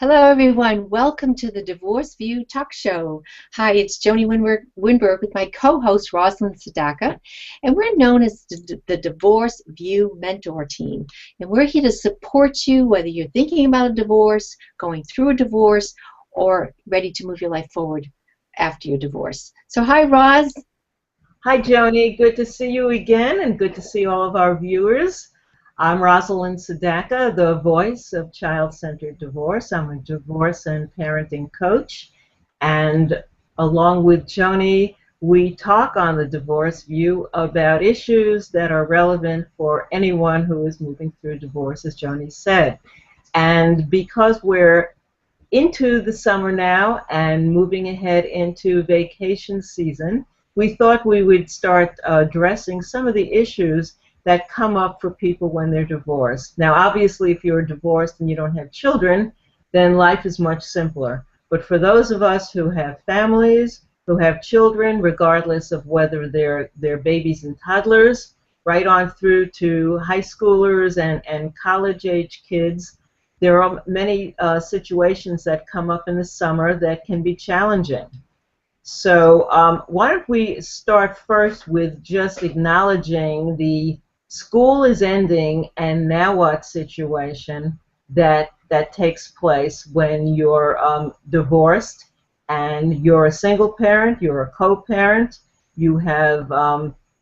Hello, everyone. Welcome to the Divorce View Talk Show. Hi, it's Joanie Winberg with my co-host, Rosalind Sedacca, and we're known as the Divorce View Mentor Team. And we're here to support you, whether you're thinking about a divorce, going through a divorce, or ready to move your life forward after your divorce. So, hi, Roz. Hi, Joanie. Good to see you again, and good to see all of our viewers. I'm Roselind Sedacca, the voice of child-centered divorce. I'm a divorce and parenting coach, and along with Joanie, we talk on the Divorce View about issues that are relevant for anyone who is moving through divorce, as Joanie said. And because we're into the summer now and moving ahead into vacation season, we thought we would start addressing some of the issues that come up for people when they're divorced. Now, obviously, if you're divorced and you don't have children, then life is much simpler. But for those of us who have families, who have children, regardless of whether they're babies and toddlers, right on through to high schoolers and college-age kids, there are many situations that come up in the summer that can be challenging. So why don't we start first with just acknowledging the school is ending and now what situation that takes place when you're divorced and you're a single parent, you're a co-parent, you have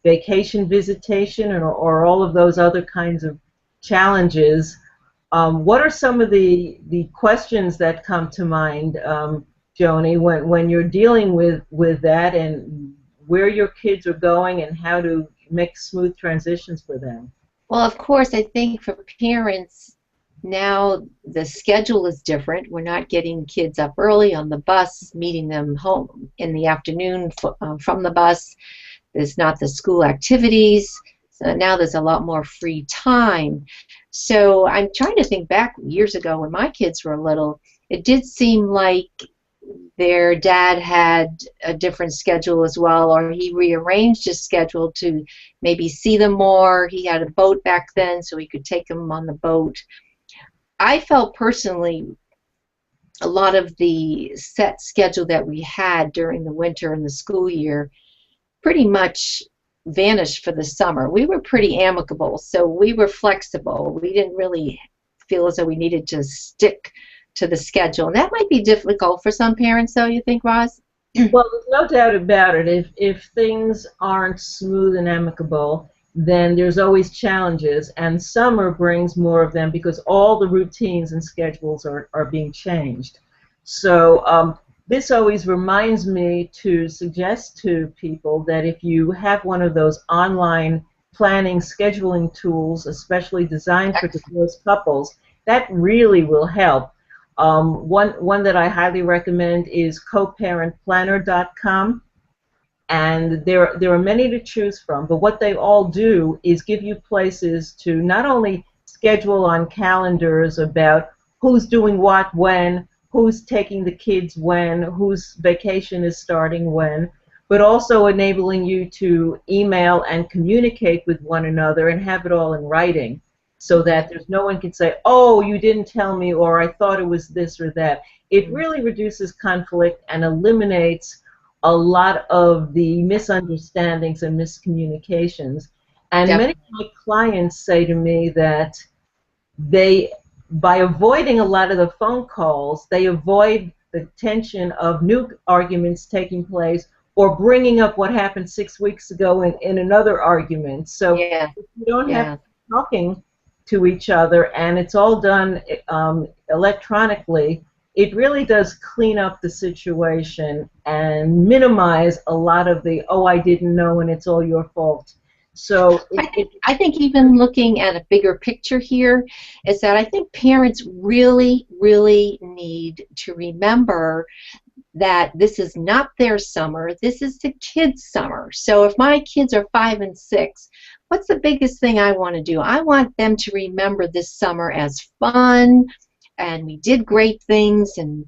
vacation visitation or all of those other kinds of challenges. What are some of the questions that come to mind, Joanie, when you're dealing with that and where your kids are going and how to make smooth transitions for them? Well, of course, I think for parents, now the schedule is different. We're not getting kids up early on the bus, meeting them home in the afternoon from the bus. There's not the school activities. So now there's a lot more free time. So I'm trying to think back years ago when my kids were little. It did seem like their dad had a different schedule as well, or he rearranged his schedule to maybe see them more. He had a boat back then, so he could take them on the boat. I felt personally a lot of the set schedule that we had during the winter and the school year pretty much vanished for the summer. We were pretty amicable, so we were flexible. We didn't really feel as though we needed to stick to the schedule. And that might be difficult for some parents, though, you think, Roz? Well, there's no doubt about it. If things aren't smooth and amicable, then there's always challenges, and summer brings more of them because all the routines and schedules are being changed. So this always reminds me to suggest to people that if you have one of those online planning, scheduling tools, especially designed for divorced couples, that really will help. One that I highly recommend is coparentplanner.com, and there are many to choose from, but what they all do is give you places to not only schedule on calendars about who's doing what when, who's taking the kids when, whose vacation is starting when, but also enabling you to email and communicate with one another and have it all in writing, so that there's no one can say, oh, you didn't tell me, or I thought it was this or that. It really reduces conflict and eliminates a lot of the misunderstandings and miscommunications. And many of my clients say to me that by avoiding a lot of the phone calls, they avoid the tension of new arguments taking place or bringing up what happened 6 weeks ago in another argument. So if you don't have talking to each other and it's all done electronically, it really does clean up the situation and minimize a lot of the, oh, I didn't know and it's all your fault. So I think even looking at a bigger picture here is that I think parents really, really need to remember that this is not their summer, this is the kids' summer. So if my kids are 5 and 6, what's the biggest thing I want to do? I want them to remember this summer as fun, and we did great things. And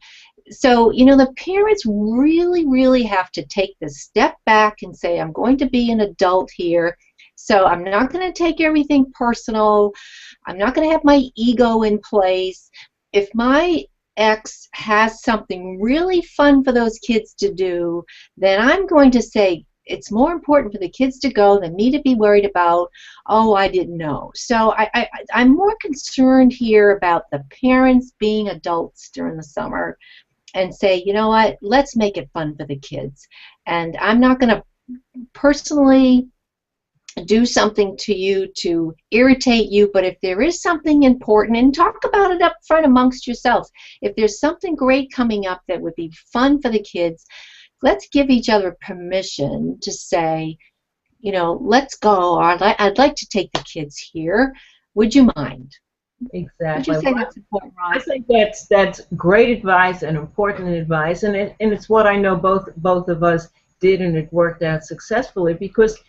so, you know, the parents really, really have to take the step back and say, I'm going to be an adult here, so I'm not going to take everything personal. I'm not going to have my ego in place. If my X has something really fun for those kids to do, then I'm going to say it's more important for the kids to go than me to be worried about, oh, I didn't know. So I'm more concerned here about the parents being adults during the summer and say, you know what, let's make it fun for the kids. And I'm not going to personally do something to you to irritate you, but if there is something important, and talk about it up front amongst yourselves, if there's something great coming up that would be fun for the kids, let's give each other permission to say, you know, let's go, or I'd like to take the kids here. Would you mind? Exactly. Would you say that's important, I Roz? think that's great advice and important advice, and it's what I know both of us did, and it worked out successfully because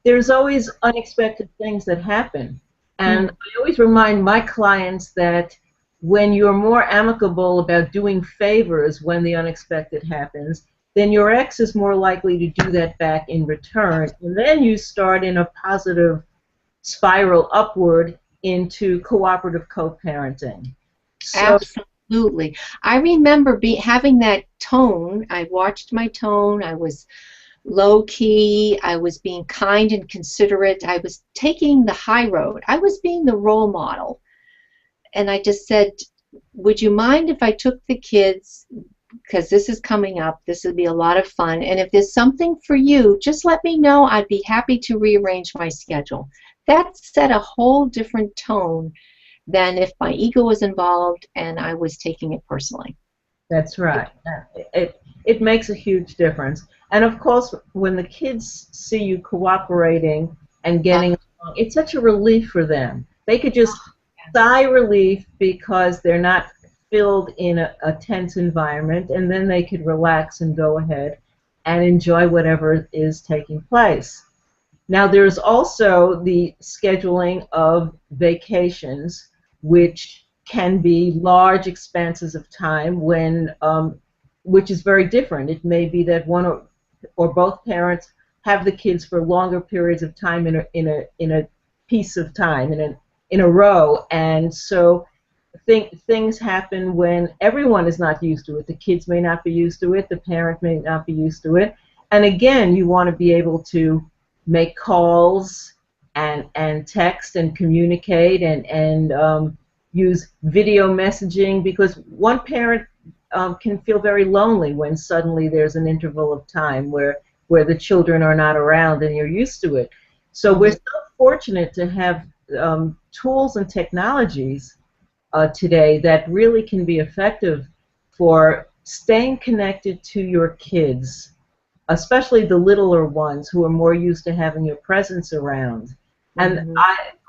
there's always unexpected things that happen, and I always remind my clients that when you're more amicable about doing favors when the unexpected happens, then your ex is more likely to do that back in return, and then you start in a positive spiral upward into cooperative co-parenting. So Absolutely. I remember having that tone. I watched my tone. I was low key. I was being kind and considerate. I was taking the high road. I was being the role model. And I just said, would you mind if I took the kids, because this is coming up, this would be a lot of fun, and if there's something for you, just let me know. I'd be happy to rearrange my schedule. That set a whole different tone than if my ego was involved and I was taking it personally. that's right. It makes a huge difference. And of course, when the kids see you cooperating and getting along, it's such a relief for them. They could just sigh relief because they're not filled in a tense environment, and then they could relax and go ahead and enjoy whatever is taking place. Now, there's also the scheduling of vacations, which can be large expanses of time when, which is very different. It may be that one or both parents have the kids for longer periods of time in a piece of time in a row, and so things happen when everyone is not used to it. The kids may not be used to it. The parent may not be used to it. And again, you want to be able to make calls and text and communicate and use video messaging, because one parent can feel very lonely when suddenly there's an interval of time where the children are not around and you're used to it. So we're so fortunate to have tools and technologies today that really can be effective for staying connected to your kids, especially the littler ones who are more used to having your presence around. And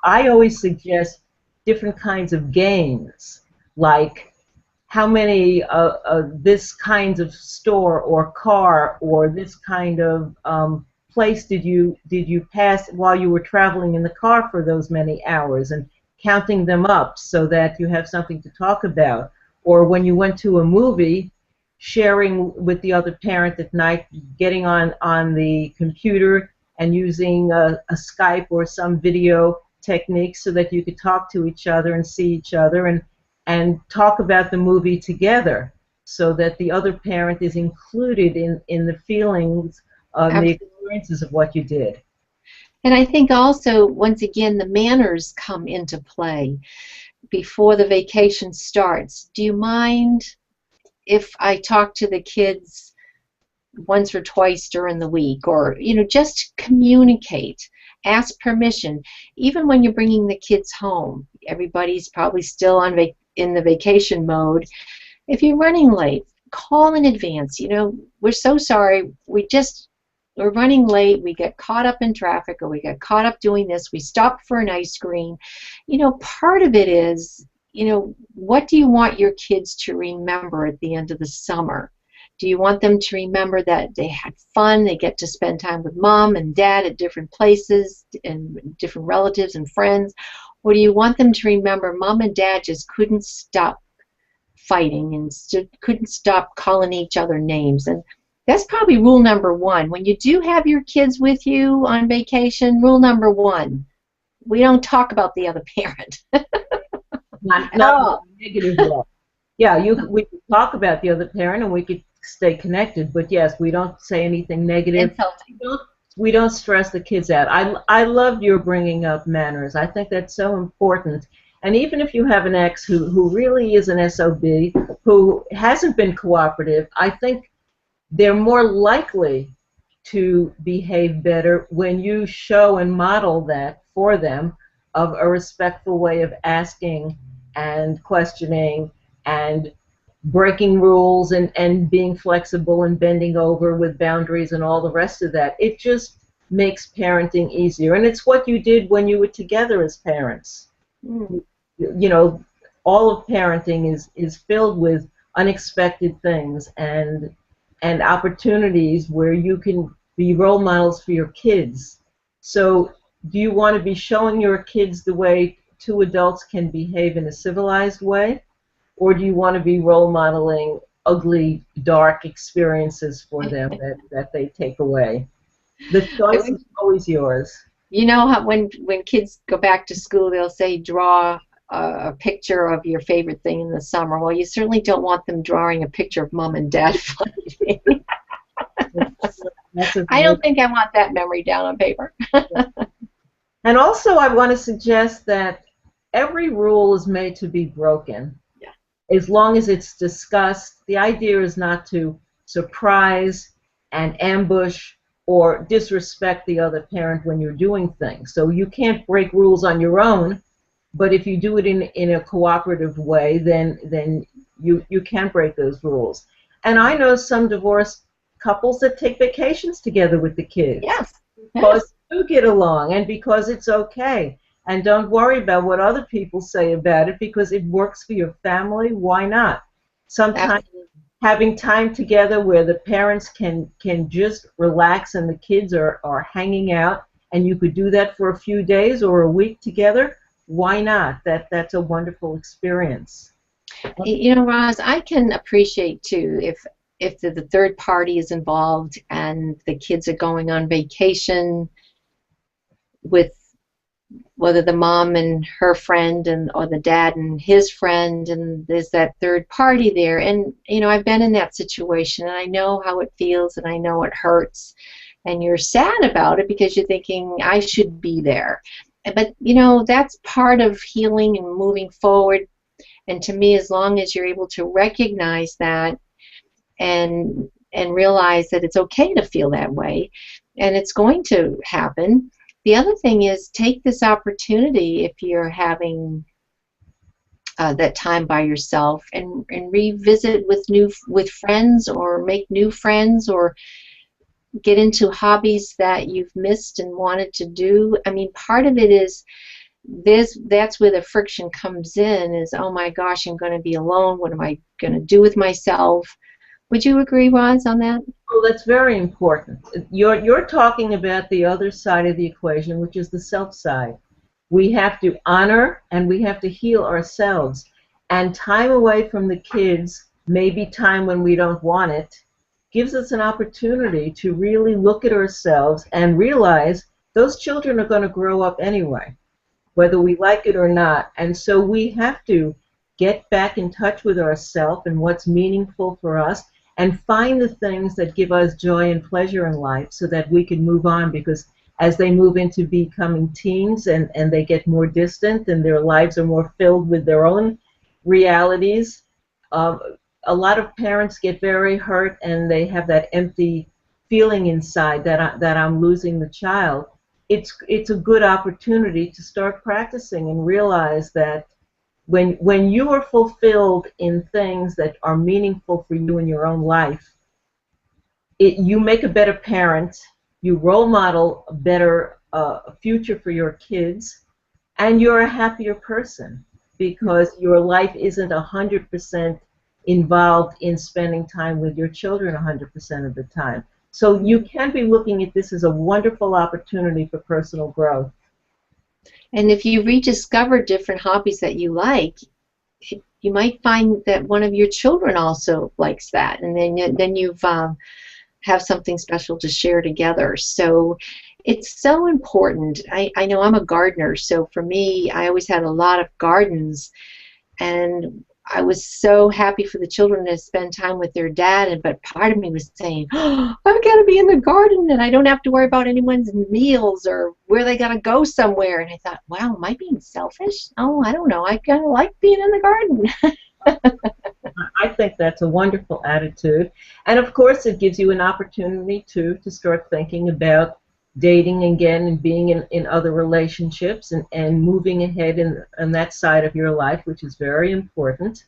I always suggest different kinds of games, like how many this kind of store or car or this kind of place did you pass while you were traveling in the car for those many hours, and counting them up so that you have something to talk about. Or when you went to a movie, sharing with the other parent at night, getting on the computer and using a Skype or some video technique so that you could talk to each other and see each other and talk about the movie together, so that the other parent is included in the feelings, the experiences of what you did. And I think also, once again, the manners come into play before the vacation starts. Do you mind if I talk to the kids once or twice during the week? Or, you know, just communicate, ask permission. Even when you're bringing the kids home, everybody's probably still in the vacation mode. If you're running late, call in advance. You know, we're so sorry. We're running late, we get caught up in traffic, or we get caught up doing this, we stopped for an ice cream. You know, part of it is, you know, what do you want your kids to remember at the end of the summer? Do you want them to remember that they had fun, they get to spend time with mom and dad at different places and different relatives and friends? Or do you want them to remember mom and dad just couldn't stop fighting and couldn't stop calling each other names? And that's probably rule number one. When you do have your kids with you on vacation, rule number one, we don't talk about the other parent. Not in a negative way. Yeah, we could talk about the other parent and we could stay connected, but yes, we don't say anything negative. Insulting. We don't stress the kids out. I loved your bringing up manners. I think that's so important. And even if you have an ex who really is an SOB, who hasn't been cooperative, I think they're more likely to behave better when you show and model that for them, of a respectful way of asking and questioning and breaking rules and being flexible and bending over with boundaries and all the rest of that. It just makes parenting easier. And it's what you did when you were together as parents. Mm. You know, all of parenting is filled with unexpected things and opportunities where you can be role models for your kids. So do you want to be showing your kids the way two adults can behave in a civilized way? Or do you want to be role modeling ugly, dark experiences for them that they take away? The choice is always yours. You know how when kids go back to school, they'll say, draw a picture of your favorite thing in the summer. Well, you certainly don't want them drawing a picture of mom and dad fighting. I don't think I want that memory down on paper. And also, I want to suggest that every rule is made to be broken. Yeah. As long as it's discussed. The idea is not to surprise and ambush or disrespect the other parent when you're doing things. So you can't break rules on your own, but if you do it in a cooperative way, then you can break those rules. And I know some divorced couples that take vacations together with the kids. Yes. Because you get along and because it's okay. And don't worry about what other people say about it because it works for your family. Why not? Sometimes having time together where the parents can just relax and the kids are hanging out, and you could do that for a few days or a week together, why not? That's a wonderful experience. You know, Roz, I can appreciate too if the third party is involved and the kids are going on vacation with whether the mom and her friend or the dad and his friend, and there's that third party there. And you know, I've been in that situation and I know how it feels and I know it hurts, and you're sad about it because you're thinking I should be there. But you know, that's part of healing and moving forward. And to me, as long as you're able to recognize that and realize that it's okay to feel that way and it's going to happen. The other thing is take this opportunity if you're having that time by yourself and revisit with friends, or make new friends, or get into hobbies that you've missed and wanted to do. I mean, part of it is that's where the friction comes in, is, oh my gosh, I'm going to be alone. What am I going to do with myself? Would you agree, Roz, on that? Well, that's very important. You're talking about the other side of the equation, which is the self side. We have to honor and we have to heal ourselves. And time away from the kids, maybe time when we don't want it, gives us an opportunity to really look at ourselves and realize those children are going to grow up anyway, whether we like it or not. And so we have to get back in touch with ourselves and what's meaningful for us, and find the things that give us joy and pleasure in life so that we can move on, because as they move into becoming teens and they get more distant and their lives are more filled with their own realities, a lot of parents get very hurt and they have that empty feeling inside that I'm losing the child. It's a good opportunity to start practicing and realize that when you are fulfilled in things that are meaningful for you in your own life, you make a better parent, you role model a better future for your kids, and you're a happier person because your life isn't 100% involved in spending time with your children 100% of the time. So you can be looking at this as a wonderful opportunity for personal growth. And if you rediscover different hobbies that you like, you might find that one of your children also likes that, and then you've have something special to share together. So it's so important. I know I'm a gardener, so for me, I always had a lot of gardens, and I was so happy for the children to spend time with their dad, and but part of me was saying, oh, I've got to be in the garden and I don't have to worry about anyone's meals or where they got to go somewhere. And I thought, wow, am I being selfish? Oh, I don't know. I kind of like being in the garden. I think that's a wonderful attitude. And of course, it gives you an opportunity to start thinking about dating again and being in other relationships and moving ahead in that side of your life, which is very important.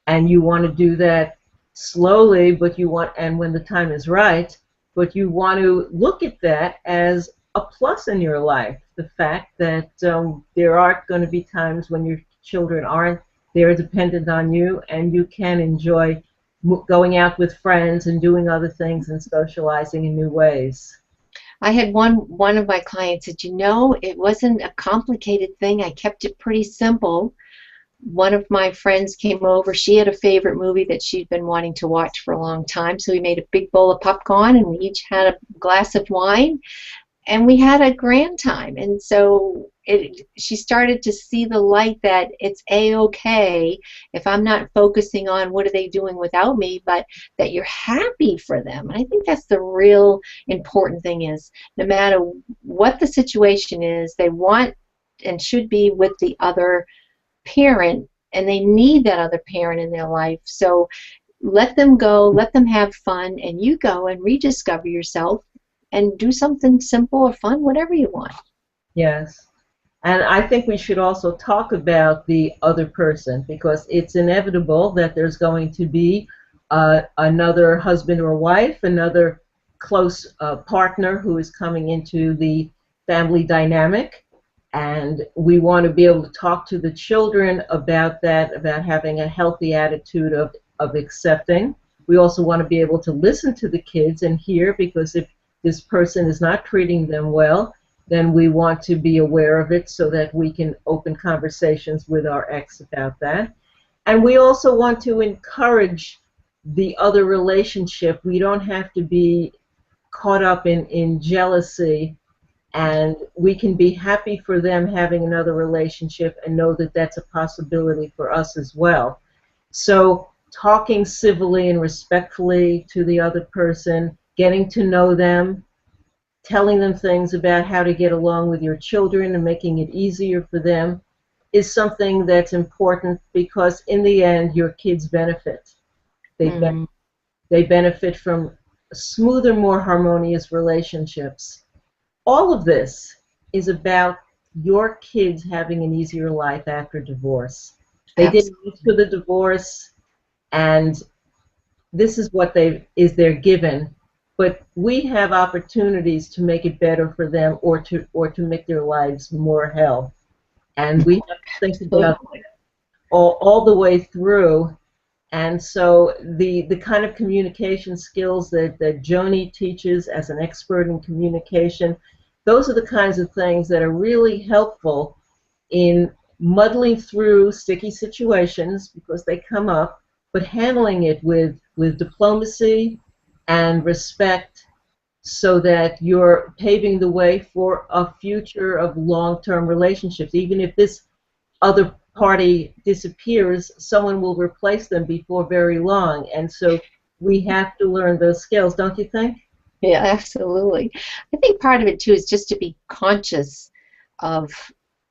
And you want to do that slowly, but you want, and when the time is right, but you want to look at that as a plus in your life. The fact that there are going to be times when your children aren't they're dependent on you, and you can enjoy going out with friends and doing other things and socializing in new ways. I had one of my clients said, you know, it wasn't a complicated thing. I kept it pretty simple. One of my friends came over. She had a favorite movie that she'd been wanting to watch for a long time, so we made a big bowl of popcorn, and we each had a glass of wine, and we had a grand time. And so she started to see the light that it's a-okay if I'm not focusing on what are they doing without me, but that you're happy for them. And I think that's the real important thing, is no matter what the situation is, they want and should be with the other parent, and they need that other parent in their life. So let them go, let them have fun, and you go and rediscover yourself and do something simple or fun, whatever you want. Yes. And I think we should also talk about the other person, because it's inevitable that there's going to be another husband or wife, another close partner who is coming into the family dynamic. And we want to be able to talk to the children about that, about having a healthy attitude of accepting. We also want to be able to listen to the kids and hear, because if this person is not treating them well, then we want to be aware of it so that we can open conversations with our ex about that. And we also want to encourage the other relationship. We don't have to be caught up in jealousy, and we can be happy for them having another relationship and know that that's a possibility for us as well. So talking civilly and respectfully to the other person, getting to know them, telling them things about how to get along with your children and making it easier for them is something that's important, because in the end your kids benefit. They benefit from smoother, more harmonious relationships. All of this is about your kids having an easier life after divorce. They didn't ask for the divorce, and this is what they're given. But we have opportunities to make it better for them, or to make their lives more hell. And we have to think about that all the way through. And so the kind of communication skills that Joanie teaches as an expert in communication, those are the kinds of things that are really helpful in muddling through sticky situations, because they come up, but handling it with diplomacy and respect, so that you're paving the way for a future of long-term relationships. Even if this other party disappears, someone will replace them before very long. And so we have to learn those skills, don't you think? Yeah, absolutely. I think part of it too is just to be conscious of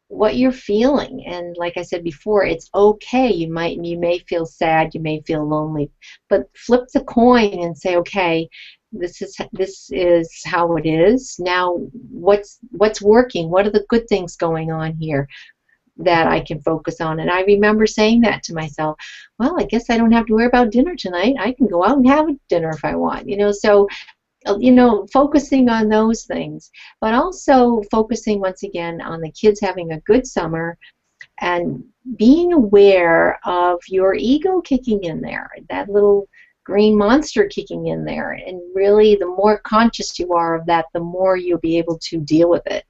what you're feeling, and like I said before, it's okay. You may feel sad, you may feel lonely, but flip the coin and say, okay, this is how it is. Now what's working? What are the good things going on here that I can focus on? And I remember saying that to myself, well, I guess I don't have to worry about dinner tonight. I can go out and have dinner if I want, so focusing on those things, but also focusing once again on the kids having a good summer, and being aware of your ego kicking in there, that little green monster kicking in there. And really, the more conscious you are of that, the more you'll be able to deal with it.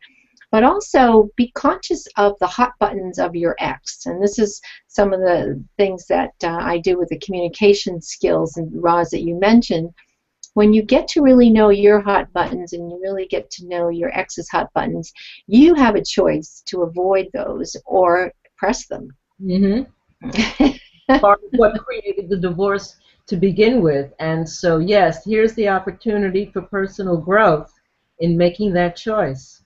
But also be conscious of the hot buttons of your ex. And this is some of the things that I do with the communication skills and Roz that you mentioned. When you get to really know your hot buttons, and you really get to know your ex's hot buttons, you have a choice to avoid those or press them. Mm-hmm. part of what created the divorce to begin with. And so, yes, here's the opportunity for personal growth in making that choice.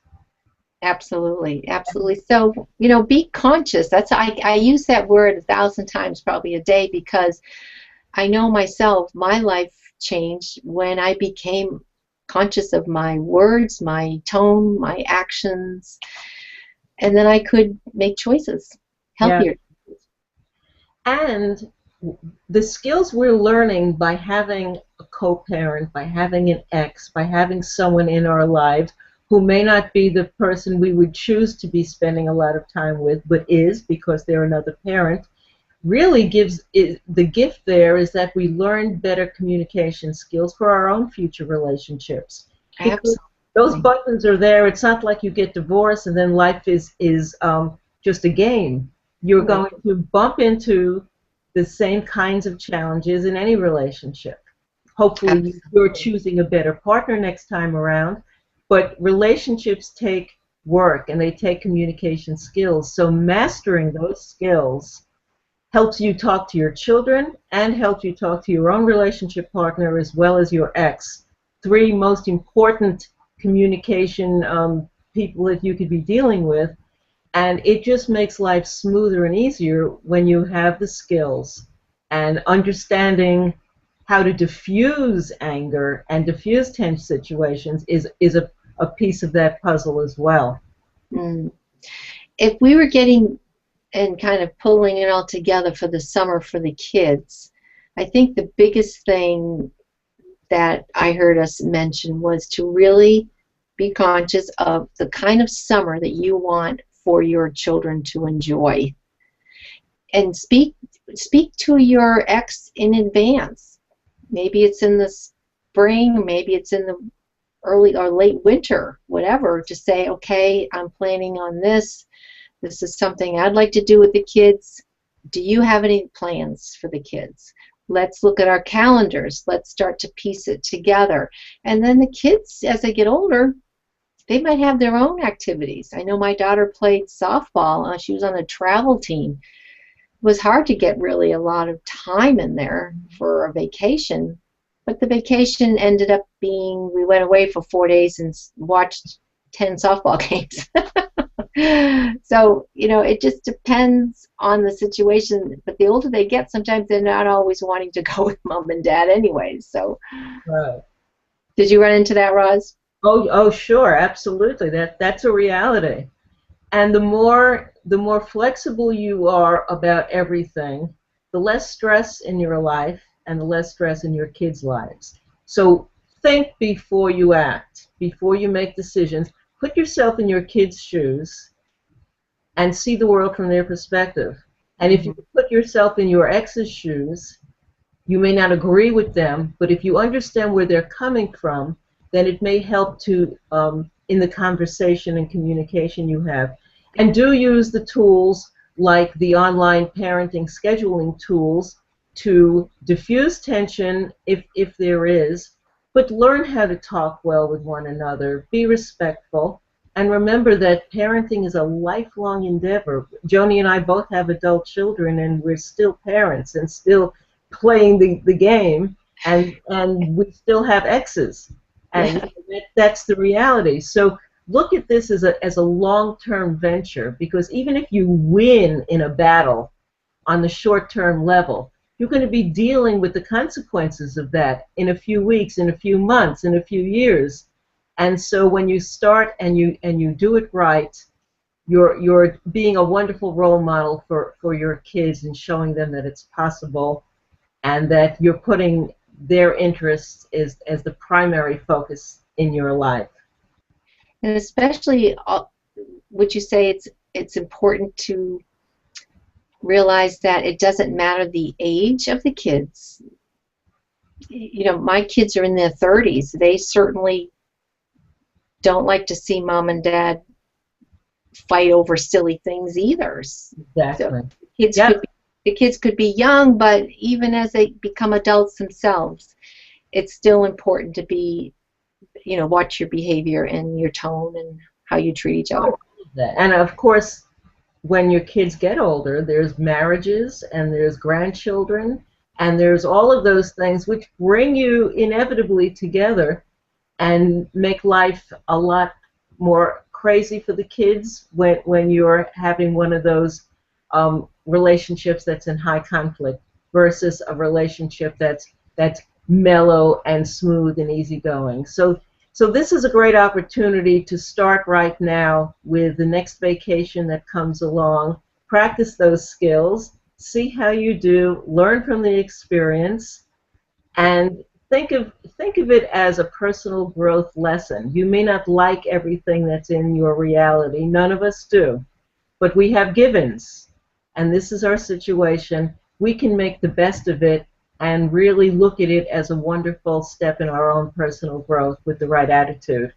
Absolutely, absolutely. So, be conscious. I use that word 1,000 times probably a day because I know myself, my life changed when I became conscious of my words, my tone, my actions, and then I could make choices, Yeah. healthier. And the skills we're learning by having a co-parent, by having an ex, by having someone in our lives who may not be the person we would choose to be spending a lot of time with, but is because they're another parent, really the gift there is that we learn better communication skills for our own future relationships. Because those Absolutely. buttons are there. It's not like you get divorced and then life is just a game. You're Right. going to bump into the same kinds of challenges in any relationship. Hopefully, you're Absolutely. choosing a better partner next time around. But relationships take work and they take communication skills. So mastering those skills helps you talk to your children and helps you talk to your own relationship partner as well as your ex. Three most important communication people that you could be dealing with. And it just makes life smoother and easier when you have the skills and understanding how to diffuse anger and diffuse tense situations is a piece of that puzzle as well. Mm. If we were getting and kind of pulling it all together for the summer for the kids, I think the biggest thing that I heard us mention was to really be conscious of the kind of summer that you want for your children to enjoy, and speak to your ex in advance. Maybe it's in the spring, maybe it's in the early or late winter, whatever, to say, okay, I'm planning on this. This is something I'd like to do with the kids. Do you have any plans for the kids? Let's look at our calendars. Let's start to piece it together. And then the kids, as they get older, they might have their own activities. I know my daughter played softball. She was on a travel team. It was hard to get really a lot of time in there for a vacation. But the vacation ended up being, we went away for 4 days and watched 10 softball games. So, it just depends on the situation. But the older they get, sometimes they're not always wanting to go with mom and dad anyways. So, Right. did you run into that, Roz? Oh, sure, absolutely. That's a reality. And the more flexible you are about everything, the less stress in your life and the less stress in your kids' lives. So think before you act, before you make decisions. Put yourself in your kids' shoes and see the world from their perspective. And if you Mhm. put yourself in your ex's shoes, you may not agree with them, but if you understand where they're coming from, then it may help to in the conversation and communication you have. And do use the tools like the online parenting scheduling tools to diffuse tension if there is, but learn how to talk well with one another, be respectful, and remember that parenting is a lifelong endeavor. Joanie and I both have adult children, and we're still parents and still playing the game, and we still have exes, and Yeah. that's the reality. So look at this as a long-term venture, because even if you win in a battle on the short-term level, you're going to be dealing with the consequences of that in a few weeks, in a few months, in a few years. And so when you start and you do it right, you're being a wonderful role model for your kids and showing them that it's possible and that you're putting their interests as the primary focus in your life. And especially, would you say it's important to realize that it doesn't matter the age of the kids? My kids are in their 30s. They certainly don't like to see mom and dad fight over silly things either. So Exactly. kids Yep. could be, the kids could be young, but even as they become adults themselves, it's still important to be, watch your behavior and your tone and how you treat each other. And of course, when your kids get older, there's marriages and there's grandchildren and there's all of those things which bring you inevitably together and make life a lot more crazy for the kids when you're having one of those relationships that's in high conflict versus a relationship that's mellow and smooth and easygoing. So this is a great opportunity to start right now with the next vacation that comes along. Practice those skills, see how you do, learn from the experience, and think of it as a personal growth lesson. You may not like everything that's in your reality. None of us do. But we have givens, and this is our situation. We can make the best of it and really look at it as a wonderful step in our own personal growth with the right attitude.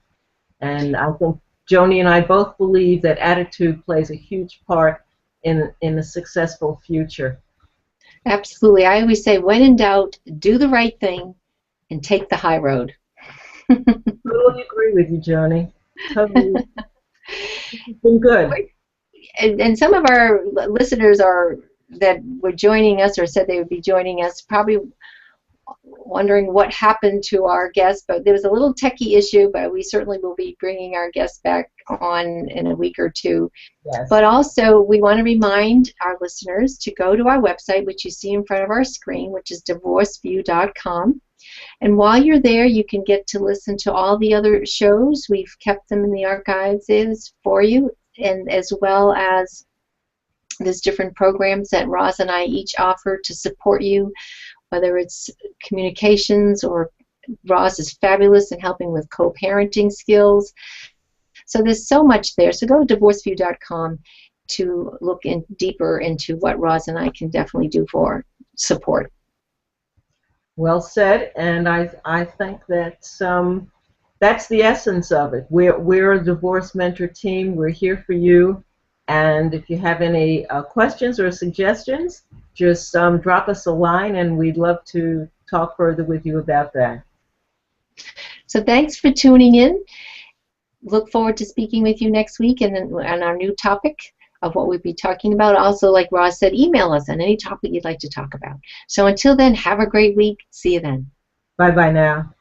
And I think Joanie and I both believe that attitude plays a huge part in a successful future. Absolutely. I always say, when in doubt, do the right thing and take the high road. Totally agree with you, Joanie. Totally. It's been good. And some of our listeners that were joining us or said they would be joining us probably wondering what happened to our guest, but there was a little techie issue, but we certainly will be bringing our guest back on in a week or two. Yes. But also, we want to remind our listeners to go to our website, which you see in front of our screen, which is divorceview.com. And while you're there, you can get to listen to all the other shows. We've kept them in the archives for you, and as well as there's different programs that Roz and I each offer to support you, whether it's communications, or Roz is fabulous in helping with co-parenting skills. So there's so much there. So go to divorceview.com to look deeper into what Roz and I can definitely do for support. Well said, and I think that's the essence of it. We're a divorce mentor team. We're here for you, and if you have any questions or suggestions, just drop us a line, and we'd love to talk further with you about that. So thanks for tuning in. Look forward to speaking with you next week and on our new topic of what we'll be talking about. Also, like Roz said, email us on any topic you'd like to talk about. So until then, have a great week. See you then. Bye-bye now.